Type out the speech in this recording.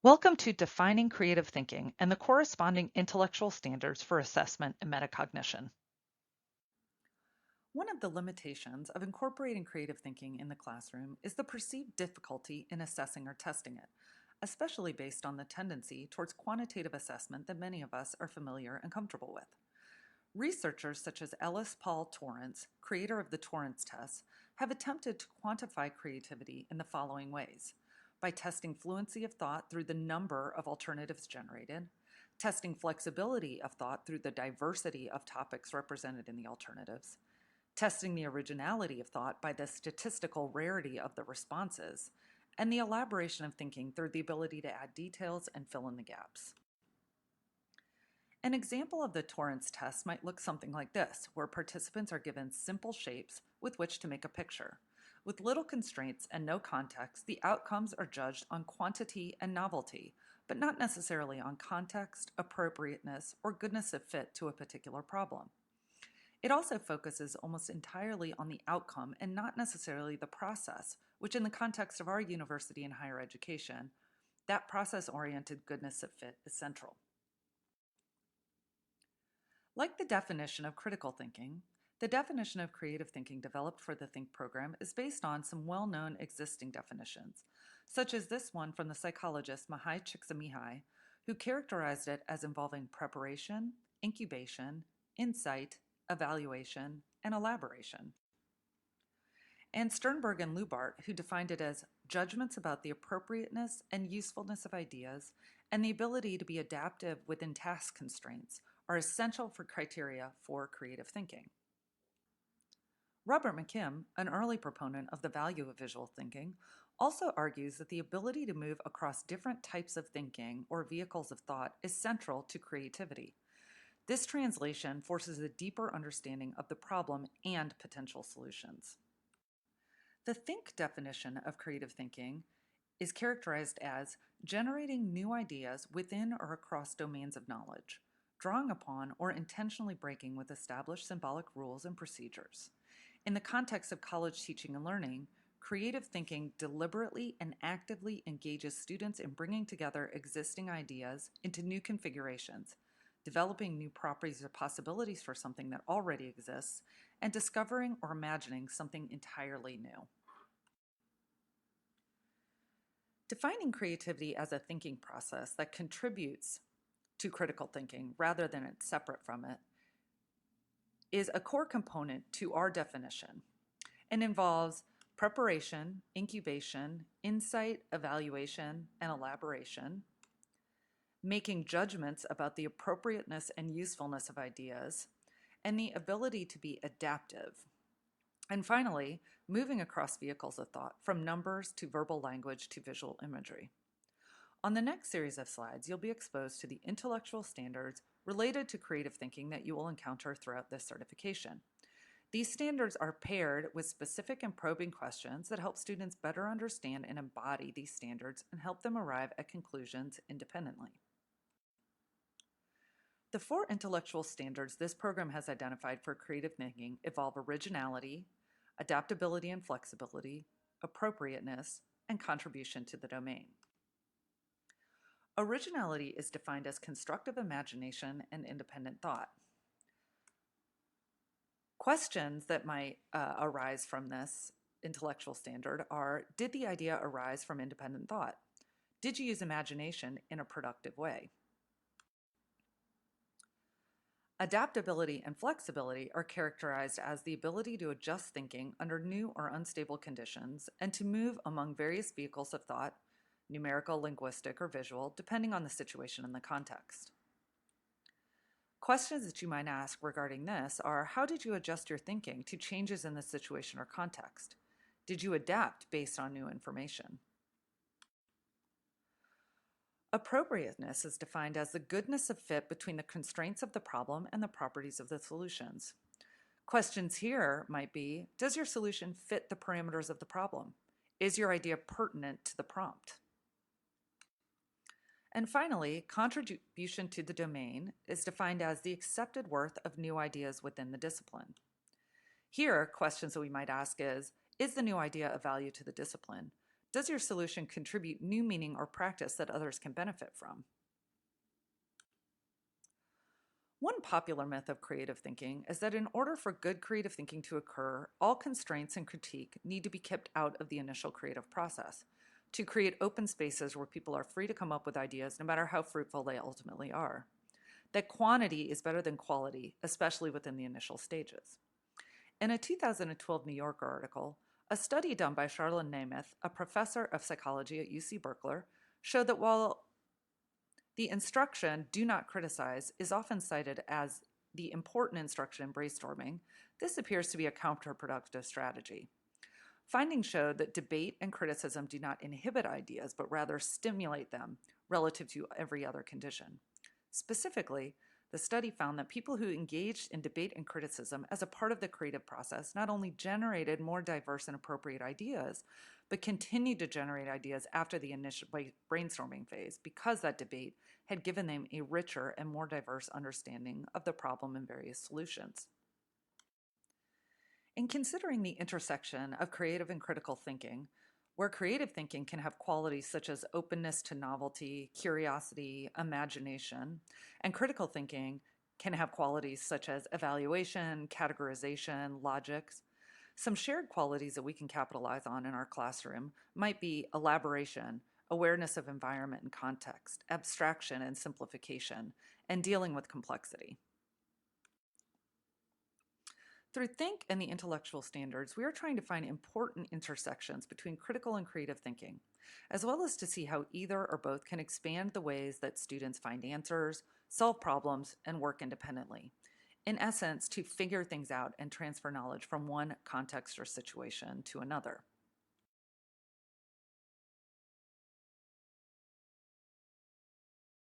Welcome to Defining Creative Thinking and the corresponding intellectual standards for assessment and metacognition. One of the limitations of incorporating creative thinking in the classroom is the perceived difficulty in assessing or testing it, especially based on the tendency towards quantitative assessment that many of us are familiar and comfortable with. Researchers such as Ellis Paul Torrance, creator of the Torrance test, have attempted to quantify creativity in the following ways: by testing fluency of thought through the number of alternatives generated, testing flexibility of thought through the diversity of topics represented in the alternatives, testing the originality of thought by the statistical rarity of the responses, and the elaboration of thinking through the ability to add details and fill in the gaps. An example of the Torrance test might look something like this, where participants are given simple shapes with which to make a picture. With little constraints and no context, the outcomes are judged on quantity and novelty, but not necessarily on context, appropriateness, or goodness of fit to a particular problem. It also focuses almost entirely on the outcome and not necessarily the process, which in the context of our university and higher education, that process-oriented goodness of fit is central. Like the definition of critical thinking, the definition of creative thinking developed for the Think program is based on some well-known existing definitions, such as this one from the psychologist Mahai Csikszentmihalyi, who characterized it as involving preparation, incubation, insight, evaluation, and elaboration. And Sternberg and Lubart, who defined it as judgments about the appropriateness and usefulness of ideas and the ability to be adaptive within task constraints, are essential for criteria for creative thinking. Robert McKim, an early proponent of the value of visual thinking, also argues that the ability to move across different types of thinking or vehicles of thought is central to creativity. This translation forces a deeper understanding of the problem and potential solutions. The Think definition of creative thinking is characterized as generating new ideas within or across domains of knowledge, drawing upon or intentionally breaking with established symbolic rules and procedures. In the context of college teaching and learning, creative thinking deliberately and actively engages students in bringing together existing ideas into new configurations, developing new properties or possibilities for something that already exists, and discovering or imagining something entirely new. Defining creativity as a thinking process that contributes to critical thinking rather than it's separate from it is a core component to our definition and involves preparation, incubation, insight, evaluation, and elaboration, making judgments about the appropriateness and usefulness of ideas, and the ability to be adaptive. And finally, moving across vehicles of thought from numbers to verbal language to visual imagery. On the next series of slides, you'll be exposed to the intellectual standards related to creative thinking that you will encounter throughout this certification. These standards are paired with specific and probing questions that help students better understand and embody these standards and help them arrive at conclusions independently. The four intellectual standards this program has identified for creative thinking involve originality, adaptability and flexibility, appropriateness, and contribution to the domain. Originality is defined as constructive imagination and independent thought. Questions that might arise from this intellectual standard are: did the idea arise from independent thought? Did you use imagination in a productive way? Adaptability and flexibility are characterized as the ability to adjust thinking under new or unstable conditions and to move among various vehicles of thought, numerical, linguistic, or visual, depending on the situation and the context. Questions that you might ask regarding this are: how did you adjust your thinking to changes in the situation or context? Did you adapt based on new information? Appropriateness is defined as the goodness of fit between the constraints of the problem and the properties of the solutions. Questions here might be: does your solution fit the parameters of the problem? Is your idea pertinent to the prompt? And finally, contribution to the domain is defined as the accepted worth of new ideas within the discipline. Here, questions that we might ask is the new idea of value to the discipline? Does your solution contribute new meaning or practice that others can benefit from? One popular myth of creative thinking is that in order for good creative thinking to occur, all constraints and critique need to be kept out of the initial creative process to create open spaces where people are free to come up with ideas no matter how fruitful they ultimately are. That quantity is better than quality, especially within the initial stages. In a 2012 New Yorker article, a study done by Charlotte Nemeth, a professor of psychology at UC Berkeley, showed that while the instruction, do not criticize, is often cited as the important instruction in brainstorming, this appears to be a counterproductive strategy. Findings showed that debate and criticism do not inhibit ideas, but rather stimulate them relative to every other condition. Specifically, the study found that people who engaged in debate and criticism as a part of the creative process not only generated more diverse and appropriate ideas, but continued to generate ideas after the initial brainstorming phase because that debate had given them a richer and more diverse understanding of the problem and various solutions. In considering the intersection of creative and critical thinking, where creative thinking can have qualities such as openness to novelty, curiosity, imagination, and critical thinking can have qualities such as evaluation, categorization, logics. Some shared qualities that we can capitalize on in our classroom might be elaboration, awareness of environment and context, abstraction and simplification, and dealing with complexity. Through Think and the intellectual standards, we are trying to find important intersections between critical and creative thinking, as well as to see how either or both can expand the ways that students find answers, solve problems, and work independently. In essence, to figure things out and transfer knowledge from one context or situation to another.